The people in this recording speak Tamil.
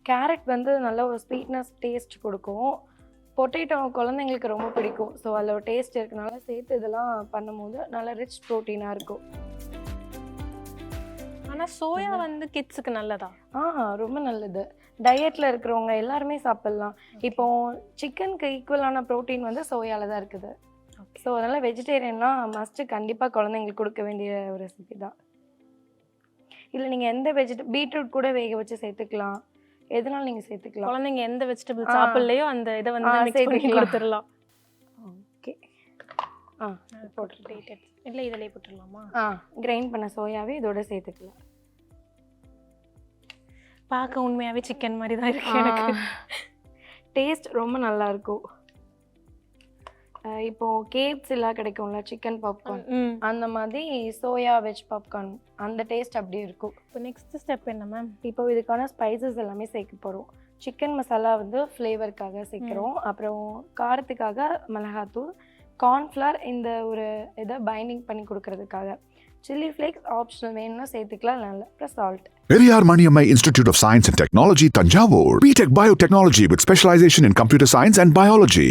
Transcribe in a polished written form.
கேரட் வந்து நல்ல ஒரு ஸ்வீட்னஸ் டேஸ்ட் கொடுக்கும். பொட்டேட்டோ குழந்தைங்களுக்கு ரொம்ப பிடிக்கும். ஸோ அதில் ஒரு டேஸ்ட் இருக்கனால சேர்த்து இதெல்லாம் பண்ணும்போது நல்லா ரிச் ப்ரோட்டீனாக இருக்கும். ஆனால் சோயா வந்து கிட்ஸுக்கு நல்லதா? ரொம்ப நல்லது. டயட்டில் இருக்கிறவங்க எல்லாருமே சாப்பிட்லாம். இப்போ சிக்கனுக்கு ஈக்குவலான ப்ரோட்டீன் வந்து சோயாவில் தான் இருக்குது. ஸோ அதனால் வெஜிடேரியன்லாம் மஸ்ட்டு கண்டிப்பாக குழந்தைங்களுக்கு கொடுக்க வேண்டிய ஒரு ரெசிபி தான். இல்லை நீங்கள் எந்த பீட்ரூட் கூட வேக வச்சு சேர்த்துக்கலாம். எதனால நீங்கள் சேர்த்துக்கலாம். குழந்தைங்க எந்த வெஜிடபிள் சாப்பிட்லையோ அந்த இதை வந்து சேர்த்து கொடுத்துடலாம். ஓகே போட்டு இல்லை இதிலே போட்டுடலாமா? கிரைண்ட் பண்ண சோயாவே இதோட சேர்த்துக்கலாம். பார்க்க உண்மையாகவே சிக்கன் மாதிரி தான் இருக்கு எனக்கு. டேஸ்ட் ரொம்ப நல்லாயிருக்கும். இப்போது கேப்ஸ் எல்லாம் கிடைக்கும்ல சிக்கன் பாப்கார்ன், அந்த மாதிரி சோயா வெஜ் பாப்கார்ன் அந்த டேஸ்ட் அப்படியே இருக்கும். இப்போ நெக்ஸ்ட் ஸ்டெப் என்ன மேம்? இப்போ இதுக்கான ஸ்பைசஸ் எல்லாமே சேர்க்க போகிறோம். சிக்கன் மசாலா வந்து ஃப்ளேவருக்காக சேர்க்குறோம். அப்புறம் காரத்துக்காக மிளகாத்தூள், கார்ன்ஃப்ளவர் இந்த ஒரு இதை பைண்டிங் பண்ணி கொடுக்கறதுக்காக, சில்லி ஃப்ளேக்ஸ் ஆப்ஷனல் வேணும்னா சேர்த்துக்கலாம். நல்ல அப்புறம் salt. Periyar Maniammai Institute of Science and Technology, Tanjavur. B.Tech Biotechnology with specialization in computer science and biology.